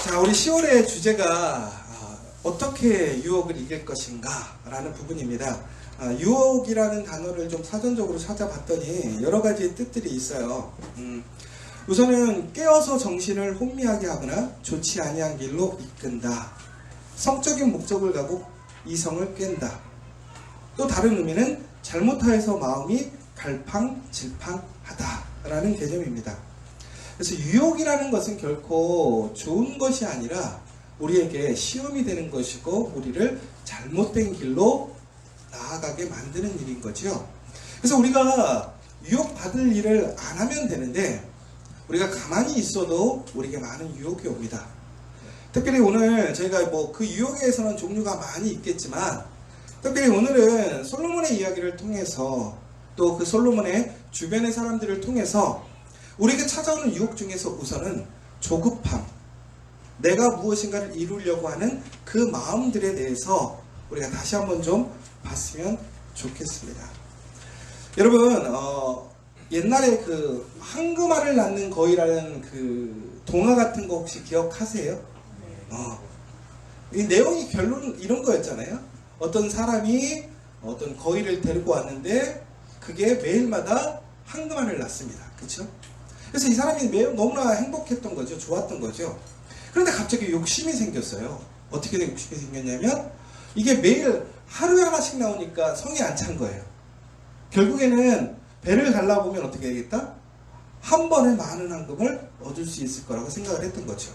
자, 우리 10월의 주제가 어떻게 유혹을 이길 것인가 라는 부분입니다. 유혹이라는 단어를 좀 사전적으로 찾아봤더니 여러 가지 뜻들이 있어요. 우선은 깨어서 정신을 혼미하게 하거나 좋지 아니한 길로 이끈다. 성적인 목적을 가고 이성을 깬다. 또 다른 의미는 잘못하여서 마음이 갈팡질팡하다 라는 개념입니다. 그래서 유혹이라는 것은 결코 좋은 것이 아니라 우리에게 시험이 되는 것이고 우리를 잘못된 길로 나아가게 만드는 일인 거죠. 그래서 우리가 유혹받을 일을 안 하면 되는데 우리가 가만히 있어도 우리에게 많은 유혹이 옵니다. 특별히 오늘 저희가 그 유혹에서는 종류가 많이 있겠지만 특별히 오늘은 솔로몬의 이야기를 통해서 또 그 솔로몬의 주변의 사람들을 통해서 우리에게 찾아오는 유혹 중에서 우선은 조급함, 내가 무엇인가를 이루려고 하는 그 마음들에 대해서 우리가 다시 한번 좀 봤으면 좋겠습니다. 여러분, 옛날에 그 황금알을 낳는 거위라는 그 동화 같은 거 혹시 기억하세요? 이 내용이 결론은 이런 거였잖아요. 어떤 사람이 어떤 거위를 데리고 왔는데 그게 매일마다 황금알을 낳습니다. 그렇죠? 그래서 이 사람이 매우 너무나 행복했던 거죠. 좋았던 거죠. 그런데 갑자기 욕심이 생겼어요. 어떻게 욕심이 생겼냐면 이게 매일 하루에 하나씩 나오니까 성이 안 찬 거예요. 결국에는 배를 갈라보면 어떻게 되겠다? 한 번에 많은 황금을 얻을 수 있을 거라고 생각을 했던 거죠.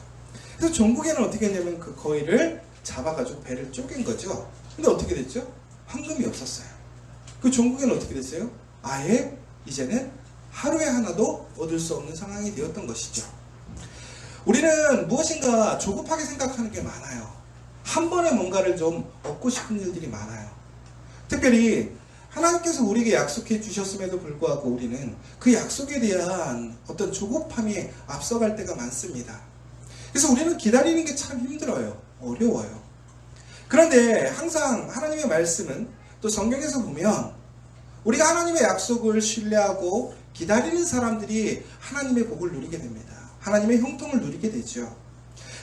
그래서 종국에는 어떻게 했냐면 그 거위를 잡아가지고 배를 쪼갠 거죠. 근데 어떻게 됐죠? 황금이 없었어요. 그 종국에는 어떻게 됐어요? 아예 이제는 하루에 하나도 얻을 수 없는 상황이 되었던 것이죠. 우리는 무엇인가 조급하게 생각하는 게 많아요. 한 번에 뭔가를 좀 얻고 싶은 일들이 많아요. 특별히 하나님께서 우리에게 약속해 주셨음에도 불구하고 우리는 그 약속에 대한 어떤 조급함이 앞서갈 때가 많습니다. 그래서 우리는 기다리는 게 참 힘들어요. 어려워요. 그런데 항상 하나님의 말씀은 또 성경에서 보면 우리가 하나님의 약속을 신뢰하고 기다리는 사람들이 하나님의 복을 누리게 됩니다. 하나님의 형통을 누리게 되죠.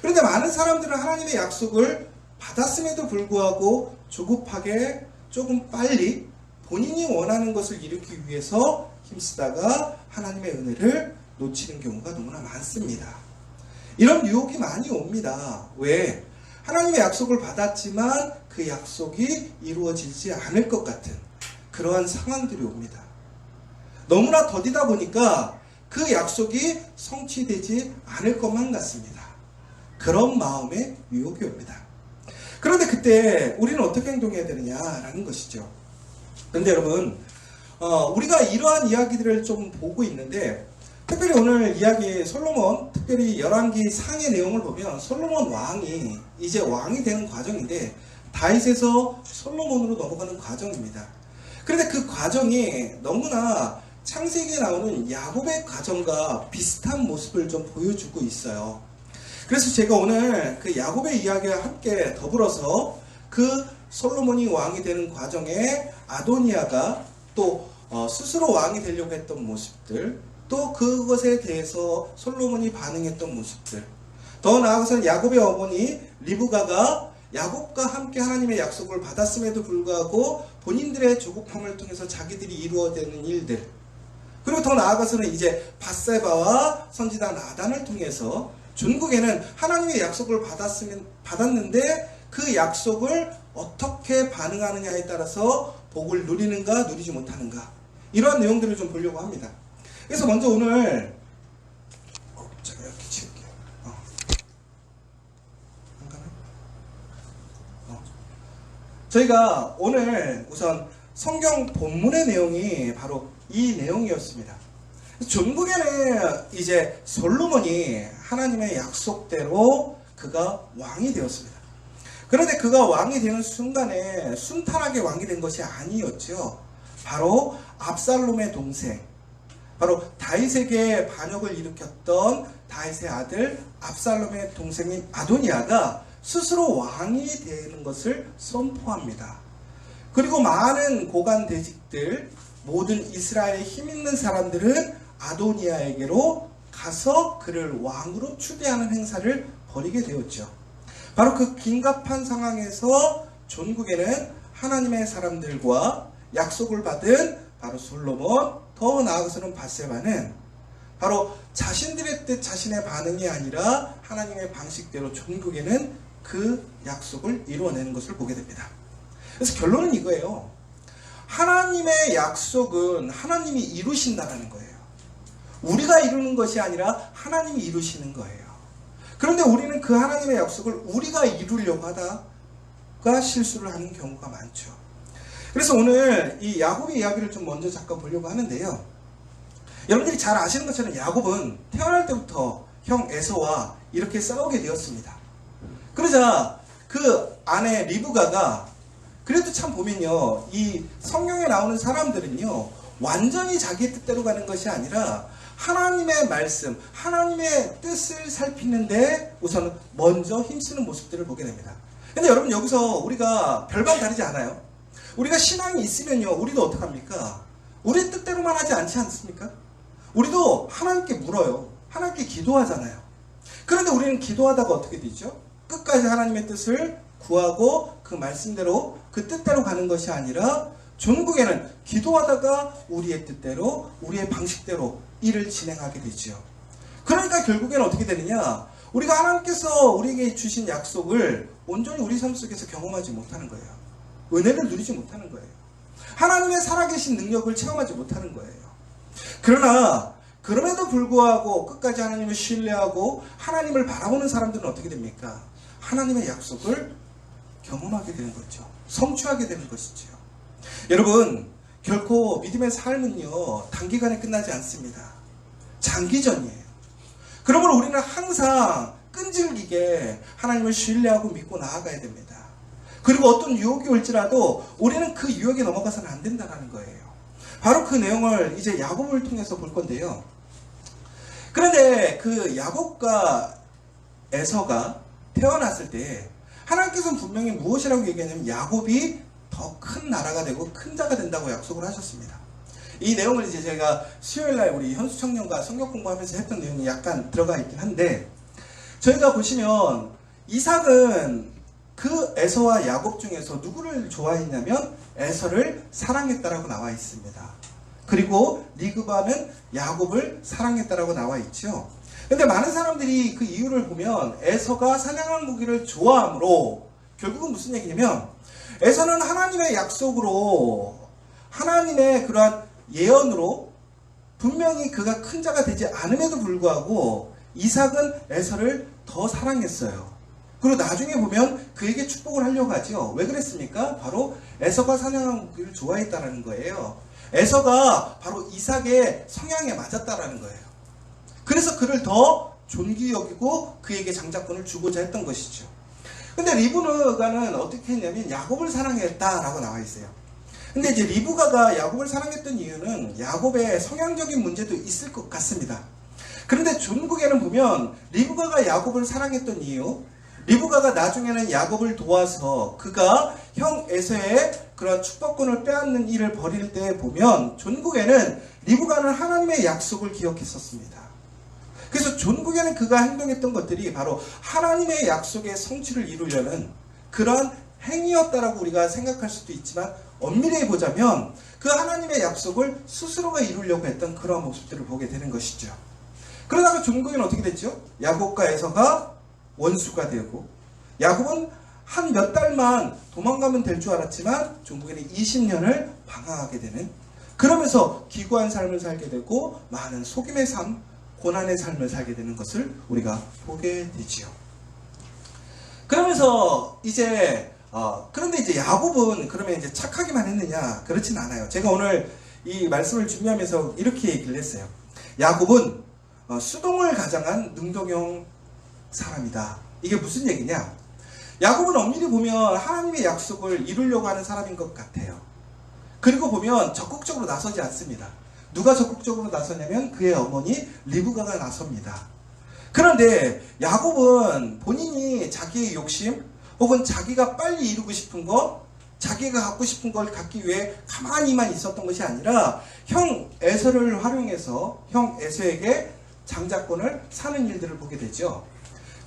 그런데 많은 사람들은 하나님의 약속을 받았음에도 불구하고 조급하게 조금 빨리 본인이 원하는 것을 이루기 위해서 힘쓰다가 하나님의 은혜를 놓치는 경우가 너무나 많습니다. 이런 유혹이 많이 옵니다. 왜? 하나님의 약속을 받았지만 그 약속이 이루어지지 않을 것 같은 그러한 상황들이 옵니다. 너무나 더디다 보니까 그 약속이 성취되지 않을 것만 같습니다. 그런 마음의 유혹이 옵니다. 그런데 그때 우리는 어떻게 행동해야 되느냐라는 것이죠. 그런데 여러분, 우리가 이러한 이야기들을 좀 보고 있는데 특별히 오늘 이야기 솔로몬, 특별히 열왕기 상의 내용을 보면 솔로몬 왕이 이제 왕이 되는 과정인데 다윗에서 솔로몬으로 넘어가는 과정입니다. 그런데 그 과정이 너무나 창세기에 나오는 야곱의 과정과 비슷한 모습을 좀 보여주고 있어요. 그래서 제가 오늘 그 야곱의 이야기와 함께 더불어서 그 솔로몬이 왕이 되는 과정에 아도니아가 또 스스로 왕이 되려고 했던 모습들, 또 그것에 대해서 솔로몬이 반응했던 모습들, 더 나아가서는 야곱의 어머니 리브가가 야곱과 함께 하나님의 약속을 받았음에도 불구하고 본인들의 조급함을 통해서 자기들이 이루어내는 일들, 그리고 더 나아가서는 이제 밧세바와 선지자 나단을 통해서 전국에는 하나님의 약속을 받았는데 그 약속을 어떻게 반응하느냐에 따라서 복을 누리는가 누리지 못하는가, 이러한 내용들을 좀 보려고 합니다. 그래서 먼저 오늘 제가 이렇게 치울게요. 저희가 오늘 우선 성경 본문의 내용이 바로 이 내용이었습니다. 전국에는 이제 솔로몬이 하나님의 약속대로 그가 왕이 되었습니다. 그런데 그가 왕이 되는 순간에 순탄하게 왕이 된 것이 아니었죠. 바로 압살롬의 동생, 바로 다윗에게 반역을 일으켰던 다윗의 아들 압살롬의 동생인 아도니아가 스스로 왕이 되는 것을 선포합니다. 그리고 많은 고관대직들, 모든 이스라엘에 힘있는 사람들은 아도니아에게로 가서 그를 왕으로 추대하는 행사를 버리게 되었죠. 바로 그 긴급한 상황에서 존국에는 하나님의 사람들과 약속을 받은 바로 솔로몬, 더 나아가서는 밧세바는 바로 자신들의 뜻, 자신의 반응이 아니라 하나님의 방식대로 존국에는 그 약속을 이루어내는 것을 보게 됩니다. 그래서 결론은 이거예요. 하나님의 약속은 하나님이 이루신다는 거예요. 우리가 이루는 것이 아니라 하나님이 이루시는 거예요. 그런데 우리는 그 하나님의 약속을 우리가 이루려고 하다가 실수를 하는 경우가 많죠. 그래서 오늘 이 야곱의 이야기를 좀 먼저 잠깐 보려고 하는데요. 여러분들이 잘 아시는 것처럼 야곱은 태어날 때부터 형 에서와 이렇게 싸우게 되었습니다. 그러자 그 아내 리브가가 그래도 참 보면요, 이 성경에 나오는 사람들은요, 완전히 자기의 뜻대로 가는 것이 아니라 하나님의 말씀, 하나님의 뜻을 살피는데 우선 먼저 힘쓰는 모습들을 보게 됩니다. 근데 여러분 여기서 우리가 별반 다르지 않아요? 우리가 신앙이 있으면요, 우리도 어떡합니까? 우리의 뜻대로만 하지 않지 않습니까? 우리도 하나님께 물어요. 하나님께 기도하잖아요. 그런데 우리는 기도하다가 어떻게 되죠? 끝까지 하나님의 뜻을 구하고 그 말씀대로 그 뜻대로 가는 것이 아니라 종국에는 기도하다가 우리의 뜻대로 우리의 방식대로 일을 진행하게 되죠. 그러니까 결국에는 어떻게 되느냐, 우리가 하나님께서 우리에게 주신 약속을 온전히 우리 삶 속에서 경험하지 못하는 거예요. 은혜를 누리지 못하는 거예요. 하나님의 살아계신 능력을 체험하지 못하는 거예요. 그러나 그럼에도 불구하고 끝까지 하나님을 신뢰하고 하나님을 바라보는 사람들은 어떻게 됩니까? 하나님의 약속을 경험하게 되는 거죠. 성취하게 되는 것이죠. 여러분, 결코 믿음의 삶은요, 단기간에 끝나지 않습니다. 장기전이에요. 그러므로 우리는 항상 끈질기게 하나님을 신뢰하고 믿고 나아가야 됩니다. 그리고 어떤 유혹이 올지라도 우리는 그 유혹에 넘어가서는 안 된다는 거예요. 바로 그 내용을 이제 야곱을 통해서 볼 건데요. 그런데 그 야곱과 에서가 태어났을 때 하나님께서는 분명히 무엇이라고 얘기하냐면 야곱이 더 큰 나라가 되고 큰 자가 된다고 약속을 하셨습니다. 이 내용을 이제 제가 수요일날 우리 현수 청년과 성경 공부하면서 했던 내용이 약간 들어가 있긴 한데, 저희가 보시면 이삭은 그 에서와 야곱 중에서 누구를 좋아했냐면 에서를 사랑했다라고 나와 있습니다. 그리고 리브가는 야곱을 사랑했다라고 나와 있죠. 근데 많은 사람들이 그 이유를 보면 에서가 사냥한 고기를 좋아하므로 결국은 무슨 얘기냐면 에서는 하나님의 약속으로 하나님의 그러한 예언으로 분명히 그가 큰 자가 되지 않음에도 불구하고 이삭은 에서를 더 사랑했어요. 그리고 나중에 보면 그에게 축복을 하려고 하죠. 왜 그랬습니까? 바로 에서가 사냥한 고기를 좋아했다라는 거예요. 에서가 바로 이삭의 성향에 맞았다라는 거예요. 그래서 그를 더 존귀 여기고 그에게 장자권을 주고자 했던 것이죠. 근데 리브가는 어떻게 했냐면 야곱을 사랑했다라고 나와 있어요. 근데 이제 리브가가 야곱을 사랑했던 이유는 야곱의 성향적인 문제도 있을 것 같습니다. 그런데 존국에는 보면 리브가가 야곱을 사랑했던 이유, 리브가가 나중에는 야곱을 도와서 그가 형 에서의 그런 축복권을 빼앗는 일을 벌일 때 보면 존국에는 리브가는 하나님의 약속을 기억했었습니다. 그래서 존국에는 그가 행동했던 것들이 바로 하나님의 약속의 성취를 이루려는 그러한 행위였다라고 우리가 생각할 수도 있지만 엄밀히 보자면 그 하나님의 약속을 스스로가 이루려고 했던 그러한 모습들을 보게 되는 것이죠. 그러다가 존국에는 어떻게 됐죠? 야곱과 에서가 원수가 되고 야곱은 한 몇 달만 도망가면 될 줄 알았지만 존국에는 20년을 방황하게 되는, 그러면서 기구한 삶을 살게 되고 많은 속임의 삶, 고난의 삶을 살게 되는 것을 우리가 보게 되지요. 그러면서 이제 그런데 이제 야곱은 그러면 이제 착하기만 했느냐? 그렇진 않아요. 제가 오늘 이 말씀을 준비하면서 이렇게 얘기를 했어요. 야곱은 수동을 가장한 능동형 사람이다. 이게 무슨 얘기냐? 야곱은 엄밀히 보면 하나님의 약속을 이루려고 하는 사람인 것 같아요. 그리고 보면 적극적으로 나서지 않습니다. 누가 적극적으로 나서냐면 그의 어머니 리브가가 나섭니다. 그런데 야곱은 본인이 자기의 욕심 혹은 자기가 빨리 이루고 싶은 것, 자기가 갖고 싶은 걸 갖기 위해 가만히만 있었던 것이 아니라 형 에서를 활용해서 형 에서에게 장자권을 사는 일들을 보게 되죠.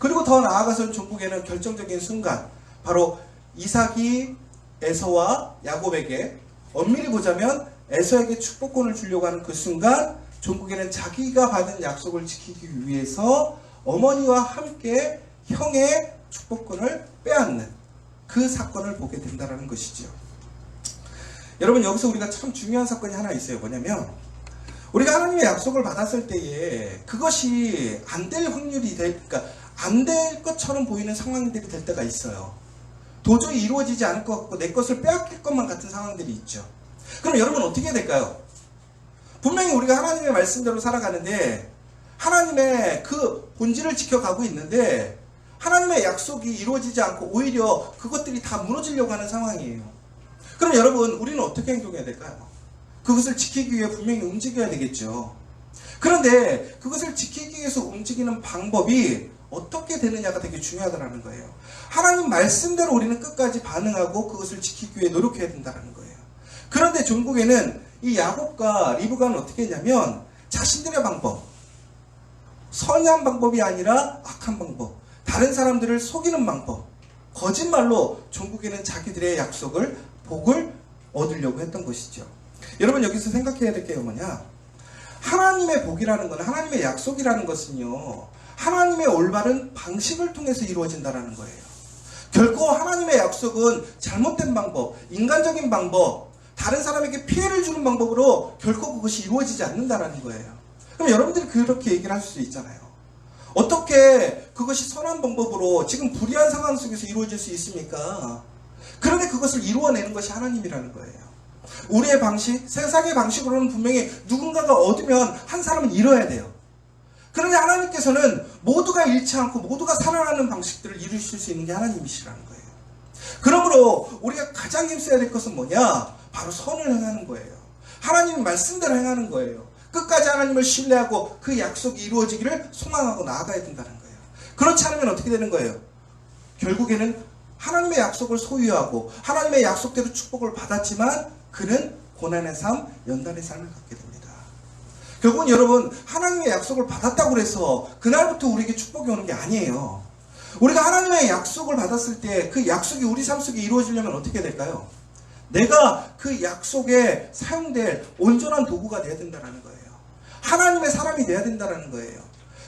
그리고 더 나아가서 종국에는 결정적인 순간, 바로 이삭이 에서와 야곱에게, 엄밀히 보자면 에서에게 축복권을 주려고 하는 그 순간, 종국에는 자기가 받은 약속을 지키기 위해서 어머니와 함께 형의 축복권을 빼앗는 그 사건을 보게 된다는 것이죠. 여러분, 여기서 우리가 참 중요한 사건이 하나 있어요. 뭐냐면, 우리가 하나님의 약속을 받았을 때에 그것이 안 될 확률이 그러니까 안 될 것처럼 보이는 상황들이 될 때가 있어요. 도저히 이루어지지 않을 것 같고 내 것을 빼앗길 것만 같은 상황들이 있죠. 그럼 여러분 어떻게 해야 될까요? 분명히 우리가 하나님의 말씀대로 살아가는데 하나님의 그 본질을 지켜가고 있는데 하나님의 약속이 이루어지지 않고 오히려 그것들이 다 무너지려고 하는 상황이에요. 그럼 여러분, 우리는 어떻게 행동해야 될까요? 그것을 지키기 위해 분명히 움직여야 되겠죠. 그런데 그것을 지키기 위해서 움직이는 방법이 어떻게 되느냐가 되게 중요하다는 거예요. 하나님 말씀대로 우리는 끝까지 반응하고 그것을 지키기 위해 노력해야 된다는 거예요. 그런데 종국에는 이 야곱과 리브가는 어떻게 했냐면 자신들의 방법, 선한 방법이 아니라 악한 방법, 다른 사람들을 속이는 방법, 거짓말로 종국에는 자기들의 약속을, 복을 얻으려고 했던 것이죠. 여러분, 여기서 생각해야 될 게 뭐냐? 하나님의 복이라는 건, 하나님의 약속이라는 것은요, 하나님의 올바른 방식을 통해서 이루어진다는 거예요. 결코 하나님의 약속은 잘못된 방법, 인간적인 방법, 다른 사람에게 피해를 주는 방법으로 결코 그것이 이루어지지 않는다는 거예요. 그럼 여러분들이 그렇게 얘기를 할 수 있잖아요. 어떻게 그것이 선한 방법으로 지금 불의한 상황 속에서 이루어질 수 있습니까? 그런데 그것을 이루어내는 것이 하나님이라는 거예요. 우리의 방식, 세상의 방식으로는 분명히 누군가가 얻으면 한 사람은 잃어야 돼요. 그런데 하나님께서는 모두가 잃지 않고 모두가 살아나는 방식들을 이루실 수 있는 게 하나님이시라는 거예요. 그러므로 우리가 가장 힘써야 될 것은 뭐냐? 바로 선을 행하는 거예요. 하나님 말씀대로 행하는 거예요. 끝까지 하나님을 신뢰하고 그 약속이 이루어지기를 소망하고 나아가야 된다는 거예요. 그렇지 않으면 어떻게 되는 거예요? 결국에는 하나님의 약속을 소유하고 하나님의 약속대로 축복을 받았지만 그는 고난의 삶, 연단의 삶을 갖게 됩니다. 결국은 여러분, 하나님의 약속을 받았다고 해서 그날부터 우리에게 축복이 오는 게 아니에요. 우리가 하나님의 약속을 받았을 때 그 약속이 우리 삶 속에 이루어지려면 어떻게 될까요? 내가 그 약속에 사용될 온전한 도구가 되어야 된다는 거예요. 하나님의 사람이 되어야 된다는 거예요.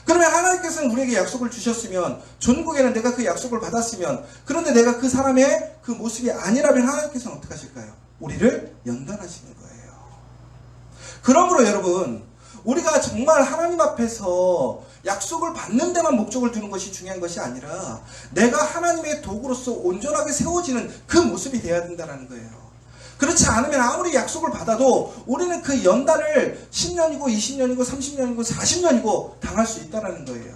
그러면 하나님께서는 우리에게 약속을 주셨으면, 전국에는 내가 그 약속을 받았으면, 그런데 내가 그 사람의 그 모습이 아니라면 하나님께서는 어떻게 하실까요? 우리를 연단하시는 거예요. 그러므로 여러분, 우리가 정말 하나님 앞에서 약속을 받는 데만 목적을 두는 것이 중요한 것이 아니라 내가 하나님의 도구로서 온전하게 세워지는 그 모습이 되어야 된다는 거예요. 그렇지 않으면 아무리 약속을 받아도 우리는 그 연단을 10년이고 20년이고 30년이고 40년이고 당할 수 있다는 거예요.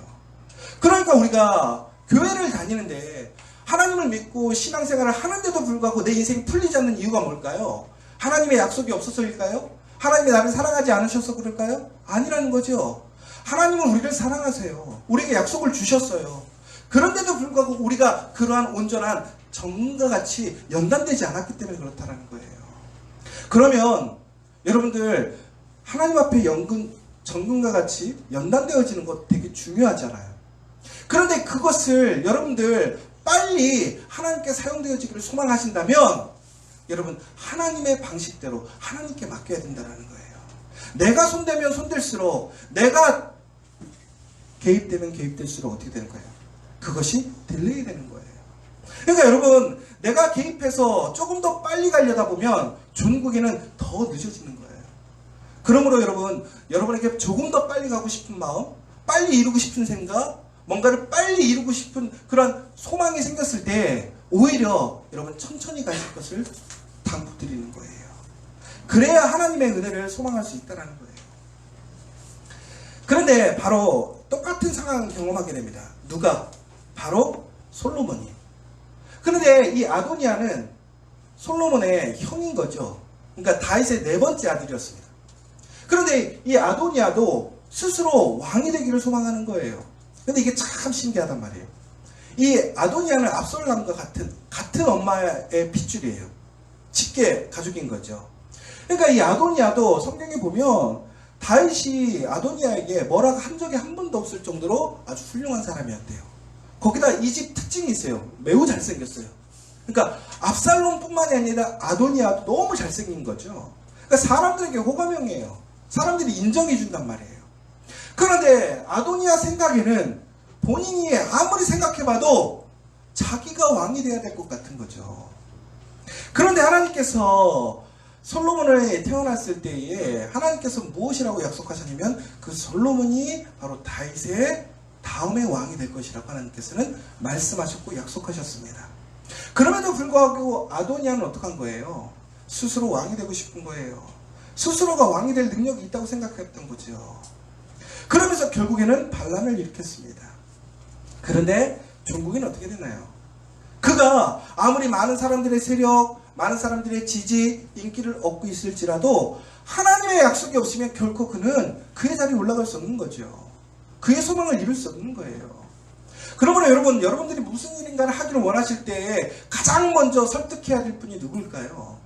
그러니까 우리가 교회를 다니는데 하나님을 믿고 신앙생활을 하는데도 불구하고 내 인생이 풀리지 않는 이유가 뭘까요? 하나님의 약속이 없어서일까요? 하나님이 나를 사랑하지 않으셔서 그럴까요? 아니라는 거죠. 하나님은 우리를 사랑하세요. 우리에게 약속을 주셨어요. 그런데도 불구하고 우리가 그러한 온전한 정금과 같이 연단되지 않았기 때문에 그렇다는 거예요. 그러면 여러분들, 하나님 앞에 정금과 같이 연단되어지는 것 되게 중요하잖아요. 그런데 그것을 여러분들 빨리 하나님께 사용되어지기를 소망하신다면 여러분, 하나님의 방식대로 하나님께 맡겨야 된다는 거예요. 내가 손대면 손댈수록, 내가 개입되면 개입될수록 어떻게 되는 거예요? 그것이 딜레이 되는 거예요. 그러니까 여러분, 내가 개입해서 조금 더 빨리 가려다 보면 종국에는 더 늦어지는 거예요. 그러므로 여러분, 여러분에게 조금 더 빨리 가고 싶은 마음, 빨리 이루고 싶은 생각, 뭔가를 빨리 이루고 싶은 그런 소망이 생겼을 때 오히려 여러분 천천히 가실 것을 당부드리는 거예요. 그래야 하나님의 은혜를 소망할 수 있다는 거예요. 그런데 바로 똑같은 상황을 경험하게 됩니다. 누가? 바로 솔로몬이. 그런데 이 아도니아는 솔로몬의 형인 거죠. 그러니까 다윗의 네 번째 아들이었습니다. 그런데 이 아도니아도 스스로 왕이 되기를 소망하는 거예요. 근데 이게 참 신기하단 말이에요. 이 아도니아는 압살롬과 같은 엄마의 핏줄이에요. 직계 가족인 거죠. 그러니까 이 아도니아도 성경에 보면 다윗이 아도니아에게 뭐라고 한 적이 한 번도 없을 정도로 아주 훌륭한 사람이었대요. 거기다 이 집 특징이 있어요. 매우 잘생겼어요. 그러니까 압살롬뿐만이 아니라 아도니아도 너무 잘생긴 거죠. 그러니까 사람들에게 호감형이에요. 사람들이 인정해 준단 말이에요. 그런데 아도니아 생각에는 본인이 아무리 생각해봐도 자기가 왕이 돼야 될 것 같은 거죠. 그런데 하나님께서 솔로몬을 태어났을 때에 하나님께서 무엇이라고 약속하셨냐면 그 솔로몬이 바로 다윗의 다음의 왕이 될 것이라고 하나님께서는 말씀하셨고 약속하셨습니다. 그럼에도 불구하고 아도니아는 어떡한 거예요? 스스로 왕이 되고 싶은 거예요. 스스로가 왕이 될 능력이 있다고 생각했던 거죠. 그러면서 결국에는 반란을 일으켰습니다. 그런데 종국이는 어떻게 되나요? 그가 아무리 많은 사람들의 세력, 많은 사람들의 지지, 인기를 얻고 있을지라도 하나님의 약속이 없으면 결코 그는 그의 자리에 올라갈 수 없는 거죠. 그의 소망을 이룰 수 없는 거예요. 그러므로 여러분들이 무슨 일인가를 하기를 원하실 때 가장 먼저 설득해야 될 분이 누구일까요?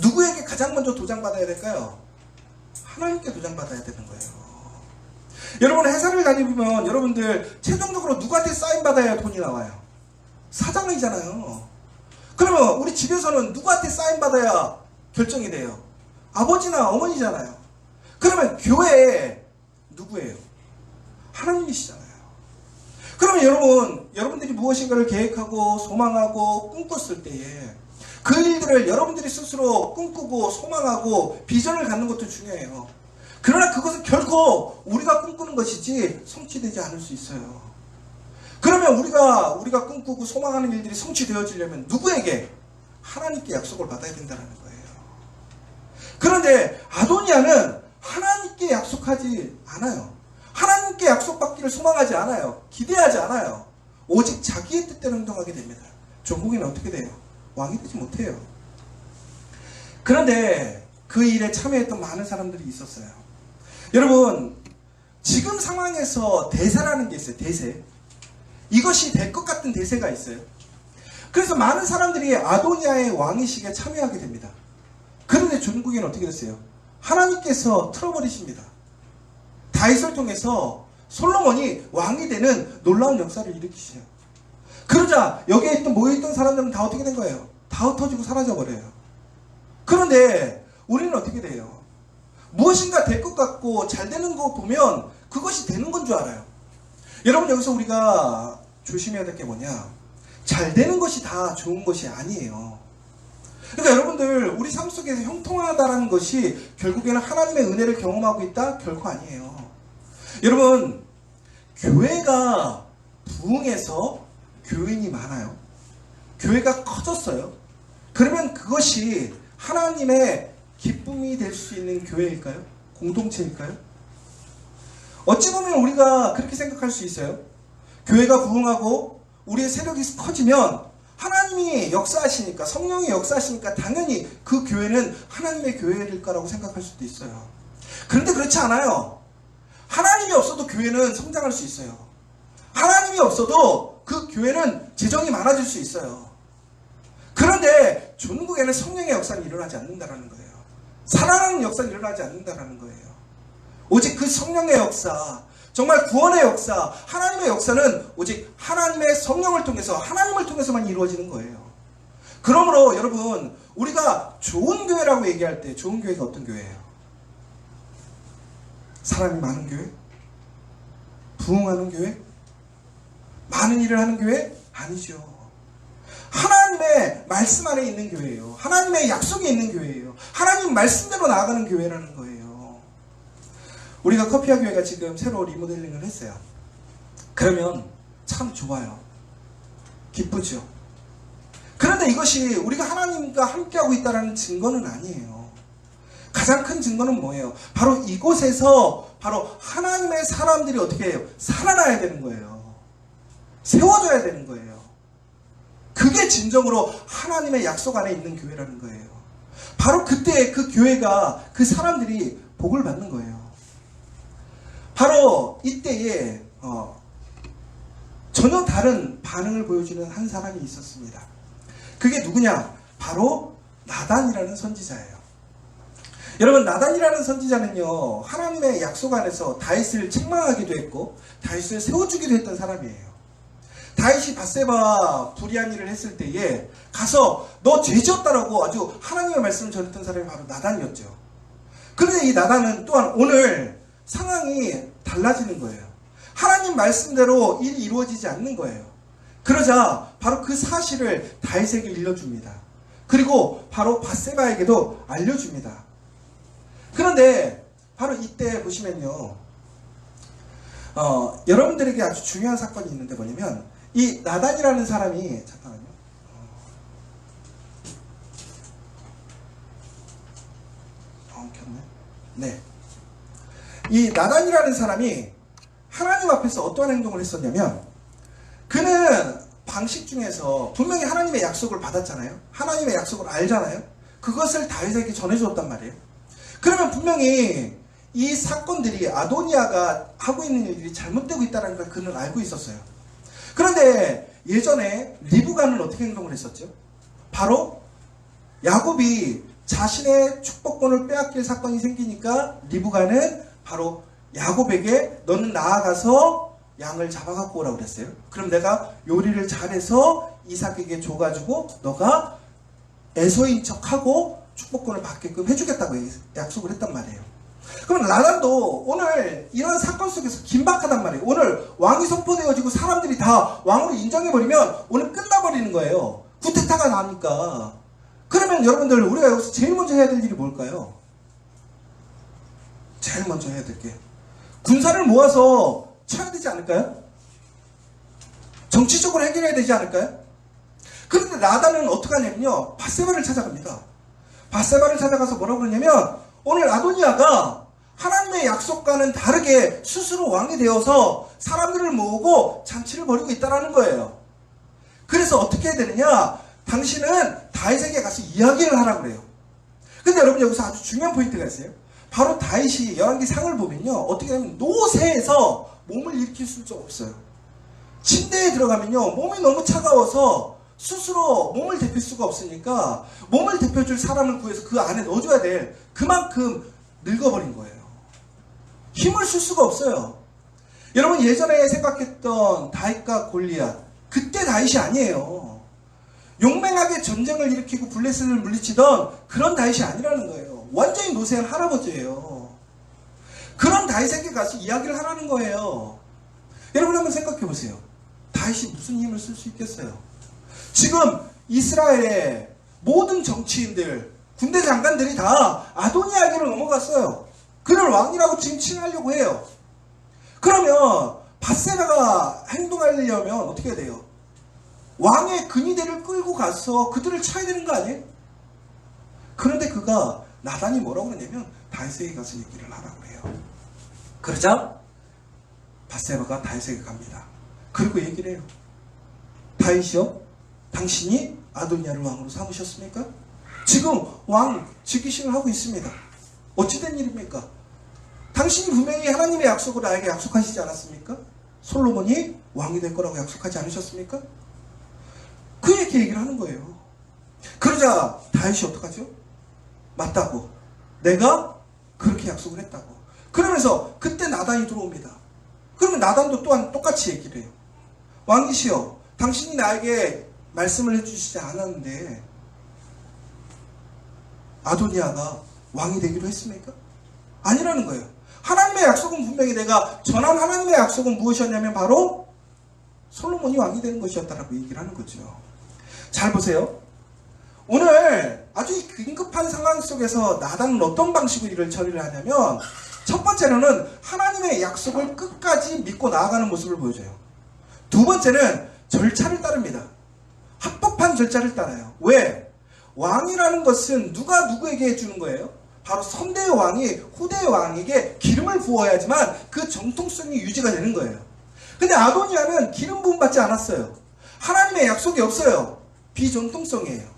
누구에게 가장 먼저 도장받아야 될까요? 하나님께 도장받아야 되는 거예요. 여러분 회사를 다니면 여러분들 최종적으로 누구한테 사인받아야 돈이 나와요? 사장이잖아요. 그러면 우리 집에서는 누구한테 사인받아야 결정이 돼요? 아버지나 어머니잖아요. 그러면 교회에 누구예요? 하나님이시잖아요. 그러면 여러분들이 무엇인가를 계획하고 소망하고 꿈꿨을 때에 그 일들을 여러분들이 스스로 꿈꾸고 소망하고 비전을 갖는 것도 중요해요. 그러나 그것은 결코 우리가 꿈꾸는 것이지 성취되지 않을 수 있어요. 그러면 우리가 꿈꾸고 소망하는 일들이 성취되어지려면 누구에게? 하나님께 약속을 받아야 된다는 거예요. 그런데 아도니아는 하나님께 약속하지 않아요. 하나님께 약속받기를 소망하지 않아요. 기대하지 않아요. 오직 자기의 뜻대로 행동하게 됩니다. 종국이는 어떻게 돼요? 왕이 되지 못해요. 그런데 그 일에 참여했던 많은 사람들이 있었어요. 여러분 지금 상황에서 대세라는 게 있어요. 대세. 이것이 될 것 같은 대세가 있어요. 그래서 많은 사람들이 아도니아의 왕위식에 참여하게 됩니다. 그런데 종국에는 어떻게 됐어요? 하나님께서 틀어버리십니다. 다윗을 통해서 솔로몬이 왕이 되는 놀라운 역사를 일으키시죠. 그러자 여기에 모여있던 사람들은 다 어떻게 된 거예요? 다 흩어지고 사라져버려요. 그런데 우리는 어떻게 돼요? 무엇인가 될 것 같고 잘 되는 거 보면 그것이 되는 건 줄 알아요. 여러분 여기서 우리가 조심해야 될 게 뭐냐? 잘 되는 것이 다 좋은 것이 아니에요. 그러니까 여러분들 우리 삶 속에서 형통하다라는 것이 결국에는 하나님의 은혜를 경험하고 있다? 결코 아니에요. 여러분 교회가 부흥해서 교인이 많아요. 교회가 커졌어요. 그러면 그것이 하나님의 기쁨이 될 수 있는 교회일까요? 공동체일까요? 어찌 보면 우리가 그렇게 생각할 수 있어요. 교회가 부흥하고 우리의 세력이 커지면 하나님이 역사하시니까, 성령이 역사하시니까 당연히 그 교회는 하나님의 교회일 거라고 생각할 수도 있어요. 그런데 그렇지 않아요. 하나님이 없어도 교회는 성장할 수 있어요. 하나님이 없어도 그 교회는 재정이 많아질 수 있어요. 그런데 종국에는 성령의 역사는 일어나지 않는다는 거예요. 사랑하는 역사는 일어나지 않는다는 거예요. 오직 그 성령의 역사, 정말 구원의 역사, 하나님의 역사는 오직 하나님의 성령을 통해서, 하나님을 통해서만 이루어지는 거예요. 그러므로 여러분, 우리가 좋은 교회라고 얘기할 때 좋은 교회가 어떤 교회예요? 사람이 많은 교회? 부흥하는 교회? 많은 일을 하는 교회? 아니죠. 하나님의 말씀 안에 있는 교회예요. 하나님의 약속이 있는 교회예요. 하나님 말씀대로 나아가는 교회라는 거예요. 우리가 커피아 교회가 지금 새로 리모델링을 했어요. 그러면 참 좋아요. 기쁘죠. 그런데 이것이 우리가 하나님과 함께하고 있다는 증거는 아니에요. 가장 큰 증거는 뭐예요? 바로 이곳에서 바로 하나님의 사람들이 어떻게 해요? 살아나야 되는 거예요. 세워져야 되는 거예요. 그게 진정으로 하나님의 약속 안에 있는 교회라는 거예요. 바로 그때 그 교회가, 그 사람들이 복을 받는 거예요. 바로 이때에 전혀 다른 반응을 보여주는 한 사람이 있었습니다. 그게 누구냐? 바로 나단이라는 선지자예요. 여러분, 나단이라는 선지자는요, 하나님의 약속 안에서 다윗을 책망하기도 했고 다윗을 세워주기도 했던 사람이에요. 다윗이 밧세바 불의한 일을 했을 때에 가서 너 죄지었다라고 아주 하나님의 말씀을 전했던 사람이 바로 나단이었죠. 그런데 이 나단은 또한 오늘 상황이 달라지는 거예요. 하나님 말씀대로 일이 이루어지지 않는 거예요. 그러자 바로 그 사실을 다윗에게 일러줍니다. 그리고 바로 밧세바에게도 알려줍니다. 그런데 바로 이때 보시면요, 여러분들에게 아주 중요한 사건이 있는데 뭐냐면 이 나단이라는 사람이, 잠깐만요, 켰네. 네, 이 나단이라는 사람이 하나님 앞에서 어떠한 행동을 했었냐면, 그는 방식 중에서 분명히 하나님의 약속을 받았잖아요. 하나님의 약속을 알잖아요. 그것을 다윗에게 전해주었단 말이에요. 그러면 분명히 이 사건들이 아도니아가 하고 있는 일들이 잘못되고 있다는 걸 그는 알고 있었어요. 그런데 예전에 리브가는 어떻게 행동을 했었죠? 바로 야곱이 자신의 축복권을 빼앗길 사건이 생기니까 리브가는 바로 야곱에게 너는 나아가서 양을 잡아갖고 오라고 그랬어요. 그럼 내가 요리를 잘해서 이삭에게 줘가지고 너가 에서인 척하고 축복권을 받게끔 해주겠다고 약속을 했단 말이에요. 그럼 나단도 오늘 이런 사건 속에서 긴박하단 말이에요. 오늘 왕이 선포되어지고 사람들이 다 왕으로 인정해버리면 오늘 끝나버리는 거예요. 쿠데타가 나니까. 그러면 여러분들, 우리가 여기서 제일 먼저 해야 될 일이 뭘까요? 제일 먼저 해야 될 게 군사를 모아서 쳐야 되지 않을까요? 정치적으로 해결해야 되지 않을까요? 그런데 나단은 어떻게 하냐면요, 밧세바를 찾아갑니다. 밧세바를 찾아가서 뭐라고 그러냐면, 오늘 아도니아가 하나님의 약속과는 다르게 스스로 왕이 되어서 사람들을 모으고 잔치를 벌이고 있다는 거예요. 그래서 어떻게 해야 되느냐, 당신은 다윗에게 가서 이야기를 하라고 그래요. 근데 여러분, 여기서 아주 중요한 포인트가 있어요. 바로 다윗이 열왕기 상을 보면요, 어떻게 하면 노새에서 몸을 일으킬 수가 없어요. 침대에 들어가면요, 몸이 너무 차가워서 스스로 몸을 데필 수가 없으니까 몸을 데펴줄 사람을 구해서 그 안에 넣어줘야 될, 그만큼 늙어버린 거예요. 힘을 쓸 수가 없어요. 여러분, 예전에 생각했던 다윗과 골리앗, 그때 다윗이 아니에요. 용맹하게 전쟁을 일으키고 블레셋을 물리치던 그런 다윗이 아니라는 거예요. 완전히 노쇠한 할아버지예요. 그런 다윗에게 가서 이야기를 하라는 거예요. 여러분, 한번 생각해 보세요. 다윗이 무슨 힘을 쓸 수 있겠어요? 지금 이스라엘의 모든 정치인들, 군대 장관들이 다 아도니아에게로 넘어갔어요. 그를 왕이라고 지금 칭하려고 해요. 그러면 밧세바가 행동하려면 어떻게 해야 돼요? 왕의 근위대를 끌고 가서 그들을 쳐야 되는 거 아니에요? 그런데 그가, 나단이 뭐라고 그러냐면 다윗에게 가서 얘기를 하라고 해요. 그러자 밧세바가 다윗에게 갑니다. 그리고 얘기를 해요. 다윗이요, 당신이 아도니아를 왕으로 삼으셨습니까? 지금 왕 즉위식을 하고 있습니다. 어찌된 일입니까? 당신이 분명히 하나님의 약속을 나에게 약속하시지 않았습니까? 솔로몬이 왕이 될 거라고 약속하지 않으셨습니까? 그렇게 얘기를 하는 거예요. 그러자 다윗이 어떡하죠? 맞다고, 내가 그렇게 약속을 했다고. 그러면서 그때 나단이 들어옵니다. 그러면 나단도 또한 똑같이 얘기를 해요. 왕이시여, 당신이 나에게 말씀을 해주시지 않았는데 아도니아가 왕이 되기로 했습니까? 아니라는 거예요. 하나님의 약속은 분명히, 내가 전한 하나님의 약속은 무엇이었냐면 바로 솔로몬이 왕이 되는 것이었다라고 얘기를 하는 거죠. 잘 보세요. 오늘 아주 긴급한 상황 속에서 나단은 어떤 방식으로 일을 처리를 하냐면, 첫 번째로는 하나님의 약속을 끝까지 믿고 나아가는 모습을 보여줘요. 두 번째는 절차를 따릅니다. 합법한 절차를 따라요. 왜? 왕이라는 것은 누가 누구에게 해주는 거예요? 바로 선대의 왕이 후대의 왕에게 기름을 부어야지만 그 정통성이 유지가 되는 거예요. 근데 아도니아는 기름 부음 받지 않았어요. 하나님의 약속이 없어요. 비정통성이에요.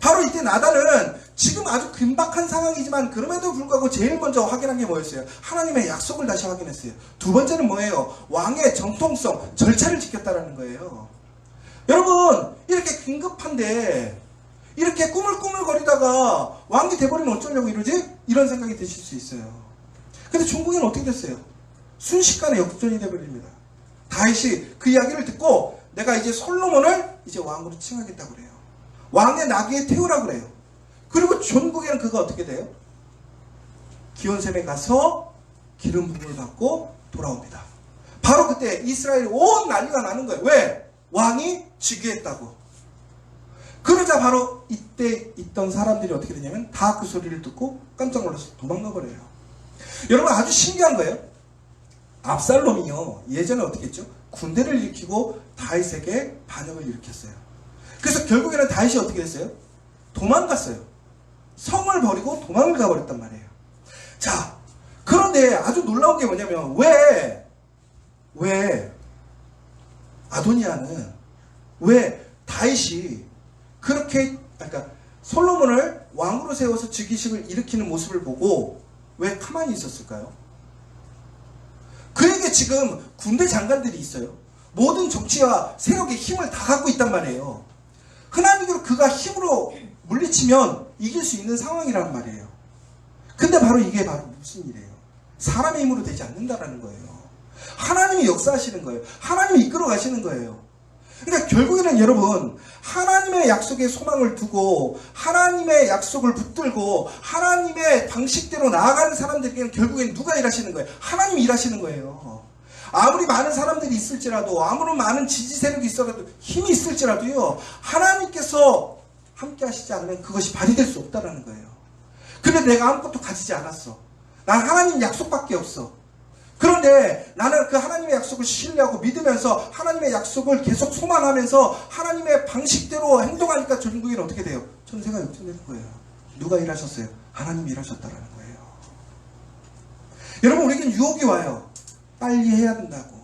바로 이때 나단은 지금 아주 긴박한 상황이지만 그럼에도 불구하고 제일 먼저 확인한 게 뭐였어요? 하나님의 약속을 다시 확인했어요. 두 번째는 뭐예요? 왕의 정통성, 절차를 지켰다는 거예요. 여러분, 이렇게 긴급한데 이렇게 꾸물꾸물거리다가 왕이 돼버리면 어쩌려고 이러지? 이런 생각이 드실 수 있어요. 근데 중국에는 어떻게 됐어요? 순식간에 역전이 돼버립니다. 다윗이 그 이야기를 듣고 내가 이제 솔로몬을 이제 왕으로 칭하겠다고 그래요. 왕의 나귀에 태우라고 그래요. 그리고 전국에는 그가 어떻게 돼요? 기온샘에 가서 기름 부음을 받고 돌아옵니다. 바로 그때 이스라엘이 온 난리가 나는 거예요. 왜? 왕이 즉위했다고. 그러자 바로 이때 있던 사람들이 어떻게 되냐면 다 그 소리를 듣고 깜짝 놀라서 도망가 버려요. 여러분 아주 신기한 거예요. 압살롬이요, 예전에 어떻게 했죠? 군대를 일으키고 다윗에게 반역을 일으켰어요. 그래서 결국에는 다윗이 어떻게 됐어요? 도망갔어요. 성을 버리고 도망을 가버렸단 말이에요. 자, 그런데 아주 놀라운 게 뭐냐면 왜 아도니아는, 왜 다윗이 그렇게, 그러니까 솔로몬을 왕으로 세워서 즉위식을 일으키는 모습을 보고 왜 가만히 있었을까요? 그에게 지금 군대 장관들이 있어요. 모든 정치와 세력의 힘을 다 갖고 있단 말이에요. 흔한이로 그가 힘으로 물리치면 이길 수 있는 상황이란 말이에요. 근데 바로 이게 바로 무슨 일이에요? 사람의 힘으로 되지 않는다라는 거예요. 하나님이 역사하시는 거예요. 하나님이 이끌어 가시는 거예요. 그러니까 결국에는 여러분, 하나님의 약속에 소망을 두고 하나님의 약속을 붙들고 하나님의 방식대로 나아가는 사람들에게는 결국엔 누가 일하시는 거예요? 하나님이 일하시는 거예요. 아무리 많은 사람들이 있을지라도, 아무리 많은 지지 세력이 있어도, 힘이 있을지라도요, 하나님께서 함께 하시지 않으면 그것이 발휘될 수 없다는 거예요. 그런데 내가 아무것도 가지지 않았어. 난 하나님 약속밖에 없어. 그런데 나는 그 하나님의 약속을 신뢰하고 믿으면서 하나님의 약속을 계속 소망하면서 하나님의 방식대로 행동하니까 전국에는 어떻게 돼요? 천세가 역전되는 거예요. 누가 일하셨어요? 하나님이 일하셨다라는 거예요. 여러분, 우리에겐 유혹이 와요. 빨리 해야 된다고.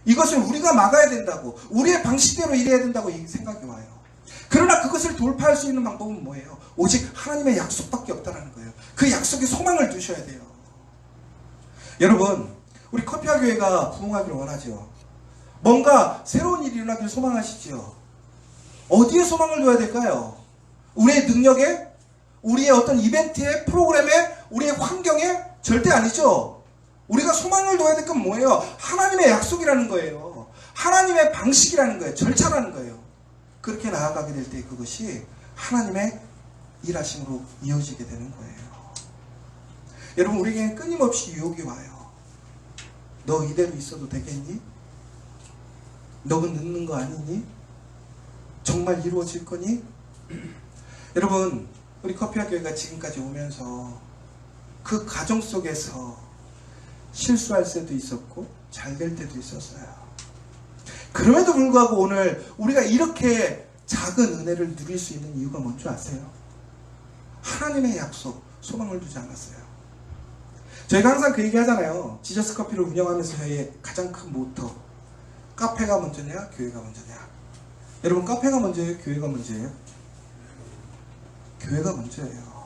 이것을 우리가 막아야 된다고. 우리의 방식대로 일해야 된다고 이 생각이 와요. 그러나 그것을 돌파할 수 있는 방법은 뭐예요? 오직 하나님의 약속밖에 없다는 거예요. 그 약속에 소망을 두셔야 돼요. 여러분, 우리 커피와 교회가 부흥하기를 원하죠. 뭔가 새로운 일이 일어나기를 소망하시죠. 어디에 소망을 둬야 될까요? 우리의 능력에? 우리의 어떤 이벤트에? 프로그램에? 우리의 환경에? 절대 아니죠. 우리가 소망을 둬야 될 건 뭐예요? 하나님의 약속이라는 거예요. 하나님의 방식이라는 거예요. 절차라는 거예요. 그렇게 나아가게 될 때 그것이 하나님의 일하심으로 이어지게 되는 거예요. 여러분, 우리에게는 끊임없이 유혹이 와요. 너 이대로 있어도 되겠니? 너는 늦는 거 아니니? 정말 이루어질 거니? 여러분, 우리 커피와 교회가 지금까지 오면서 그 과정 속에서 실수할 때도 있었고 잘 될 때도 있었어요. 그럼에도 불구하고 오늘 우리가 이렇게 작은 은혜를 누릴 수 있는 이유가 뭔지 아세요? 하나님의 약속, 소망을 두지 않았어요. 저희가 항상 그 얘기 하잖아요. 지저스 커피를 운영하면서 저희의 가장 큰 모토, 카페가 먼저냐 교회가 먼저냐. 여러분, 카페가 먼저예요 교회가 먼저예요? 교회가 먼저예요.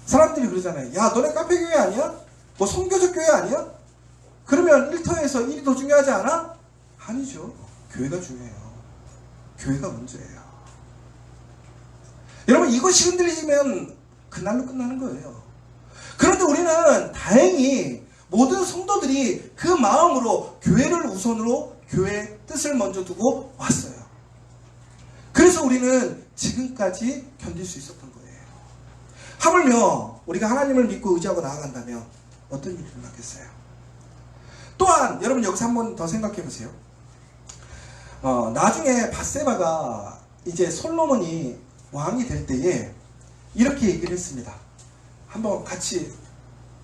사람들이 그러잖아요. 야, 너네 카페 교회 아니야? 뭐 선교적 교회 아니야? 그러면 일터에서 일이 더 중요하지 않아? 아니죠. 교회가 중요해요. 교회가 먼저예요. 여러분, 이것이 흔들리면 그날로 끝나는 거예요. 그런데 우리는 다행히 모든 성도들이 그 마음으로 교회를 우선으로, 교회의 뜻을 먼저 두고 왔어요. 그래서 우리는 지금까지 견딜 수 있었던 거예요. 하물며 우리가 하나님을 믿고 의지하고 나아간다면 어떤 일이 일어나겠어요? 또한 여러분, 여기서 한번 더 생각해 보세요. 나중에 밧세바가 이제 솔로몬이 왕이 될 때에 이렇게 얘기를 했습니다. 한번 같이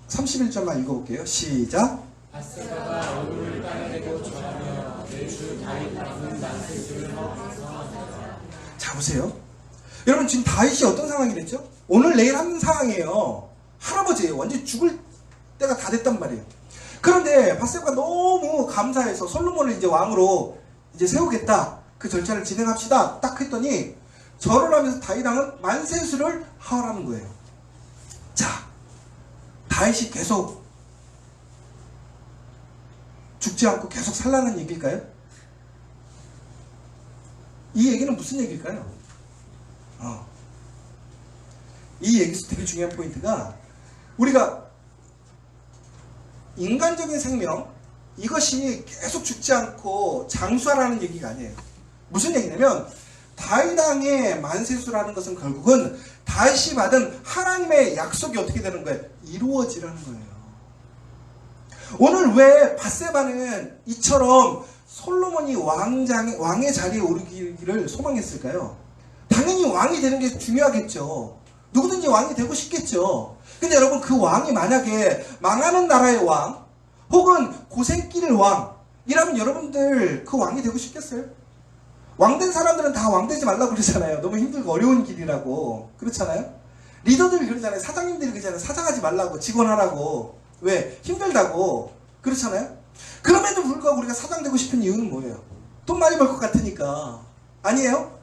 31절만 읽어볼게요. 시작. 밧세바가 얼굴을 따내고 절하며 내 주 다윗 남은 난세들을 성하더라. 자, 보세요. 여러분, 지금 다윗이 어떤 상황이랬죠? 오늘 내일 하는 상황이에요. 할아버지예요. 완전 죽을 때가 다 됐단 말이에요. 그런데 밧세바가 너무 감사해서 솔로몬을 이제 왕으로 이제 세우겠다, 그 절차를 진행합시다 딱 했더니 절을 하면서 다윗 왕은 만세수를 하라는 거예요. 자, 다윗이 계속 죽지 않고 계속 살라는 얘기일까요? 이 얘기는 무슨 얘기일까요? 이 얘기에서 되게 중요한 포인트가, 우리가 인간적인 생명, 이것이 계속 죽지 않고 장수하라는 얘기가 아니에요. 무슨 얘기냐면 다윗 왕의 만세수라는 것은 결국은 다윗이 받은 하나님의 약속이 어떻게 되는 거예요? 이루어지라는 거예요. 오늘 왜 밧세바는 이처럼 솔로몬이 왕의 자리에 오르기를 소망했을까요? 당연히 왕이 되는 게 중요하겠죠. 누구든지 왕이 되고 싶겠죠. 근데 여러분, 그 왕이 만약에 망하는 나라의 왕 혹은 고생길 왕이라면 여러분들 그 왕이 되고 싶겠어요? 왕된 사람들은 다 왕되지 말라고 그러잖아요. 너무 힘들고 어려운 길이라고. 그렇잖아요? 리더들이 그러잖아요. 사장님들이 그러잖아요. 사장하지 말라고, 직원하라고. 왜? 힘들다고. 그렇잖아요? 그럼에도 불구하고 우리가 사장 되고 싶은 이유는 뭐예요? 돈 많이 벌 것 같으니까. 아니에요?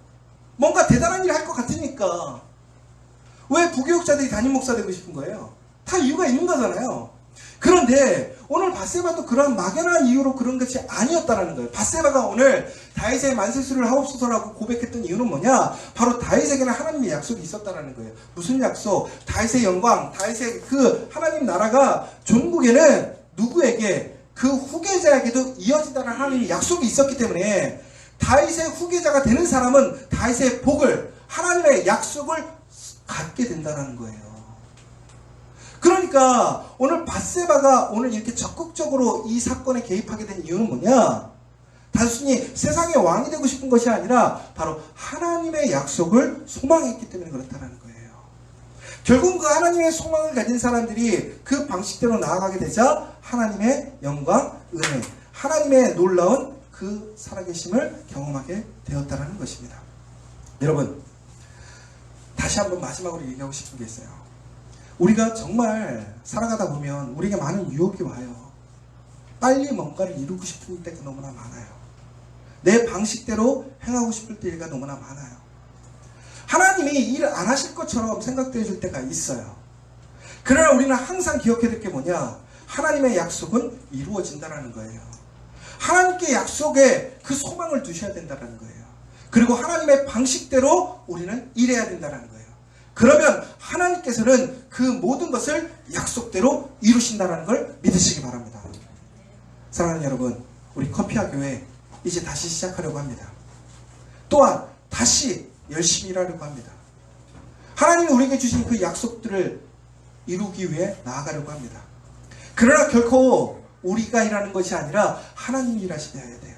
뭔가 대단한 일을 할 것 같으니까. 왜 부교육자들이 담임 목사 되고 싶은 거예요? 다 이유가 있는 거잖아요. 그런데 오늘 밧세바도 그런 막연한 이유로 그런 것이 아니었다라는 거예요. 밧세바가 오늘 다윗의 만세수를 하옵소서라고 고백했던 이유는 뭐냐? 바로 다윗에게는 하나님의 약속이 있었다라는 거예요. 무슨 약속? 다윗의 영광, 다윗의 그 하나님 나라가 전국에는 누구에게? 그 후계자에게도 이어진다는 하나님의 약속이 있었기 때문에 다윗의 후계자가 되는 사람은 다윗의 복을, 하나님의 약속을 갖게 된다는 거예요. 그러니까 오늘 밧세바가 오늘 이렇게 적극적으로 이 사건에 개입하게 된 이유는 뭐냐? 단순히 세상의 왕이 되고 싶은 것이 아니라 바로 하나님의 약속을 소망했기 때문에 그렇다는 거예요. 결국 그 하나님의 소망을 가진 사람들이 그 방식대로 나아가게 되자 하나님의 영광, 은혜, 하나님의 놀라운 그 살아계심을 경험하게 되었다는 것입니다. 여러분, 다시 한번 마지막으로 얘기하고 싶은 게 있어요. 우리가 정말 살아가다 보면 우리에게 많은 유혹이 와요. 빨리 뭔가를 이루고 싶은 때가 너무나 많아요. 내 방식대로 행하고 싶을 때가 너무나 많아요. 하나님이 일 안 하실 것처럼 생각되어 줄 때가 있어요. 그러나 우리는 항상 기억해야 될 게 뭐냐? 하나님의 약속은 이루어진다는 거예요. 하나님께 약속에 그 소망을 두셔야 된다는 거예요. 그리고 하나님의 방식대로 우리는 일해야 된다는 거예요. 그러면 하나님께서는 그 모든 것을 약속대로 이루신다는 걸 믿으시기 바랍니다. 사랑하는 여러분, 우리 커피아 교회 이제 다시 시작하려고 합니다. 또한 다시 열심히 일하려고 합니다. 하나님이 우리에게 주신 그 약속들을 이루기 위해 나아가려고 합니다. 그러나 결코 우리가 일하는 것이 아니라 하나님이 일하셔야 돼요.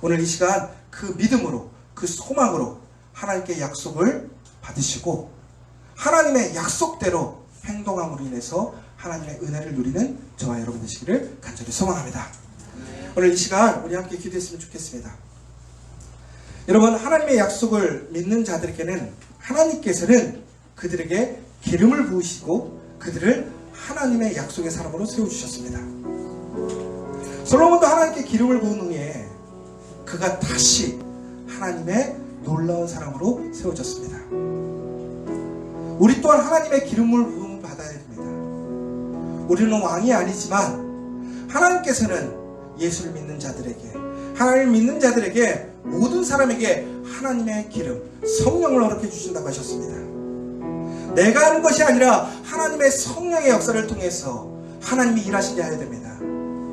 오늘 이 시간 그 믿음으로, 그 소망으로 하나님께 약속을 받으시고 하나님의 약속대로 행동함으로 인해서 하나님의 은혜를 누리는 저와 여러분 되시기를 간절히 소망합니다. 오늘 이 시간 우리 함께 기도했으면 좋겠습니다. 여러분, 하나님의 약속을 믿는 자들에게는 하나님께서는 그들에게 기름을 부으시고 그들을 하나님의 약속의 사람으로 세워주셨습니다. 솔로몬도 하나님께 기름을 부은 후에 그가 다시 하나님의 놀라운 사람으로 세워졌습니다. 우리 또한 하나님의 기름을 부음을 받아야 됩니다. 우리는 왕이 아니지만 하나님께서는 예수를 믿는 자들에게, 하나님을 믿는 자들에게, 모든 사람에게 하나님의 기름, 성령을 허락해 주신다고 하셨습니다. 내가 하는 것이 아니라 하나님의 성령의 역사를 통해서 하나님이 일하시게 해야 됩니다.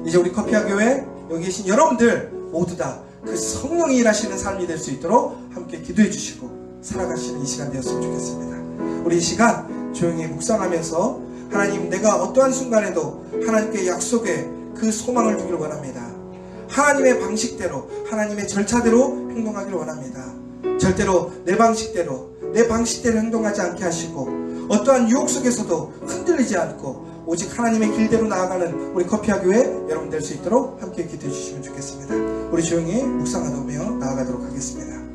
이제 우리 커피아 교회 여기 계신 여러분들 모두 다 그 성령이 일하시는 삶이 될 수 있도록 함께 기도해 주시고 살아가시는 이 시간 되었으면 좋겠습니다. 우리 이 시간 조용히 묵상하면서 하나님, 내가 어떠한 순간에도 하나님께 약속에 그 소망을 두기를 원합니다. 하나님의 방식대로, 하나님의 절차대로 행동하기를 원합니다. 절대로 내 방식대로 행동하지 않게 하시고 어떠한 유혹 속에서도 흔들리지 않고 오직 하나님의 길대로 나아가는 우리 커피아 교회 여러분 될 수 있도록 함께 기도해 주시면 좋겠습니다. 우리 조용히 묵상하며 나아가도록 하겠습니다.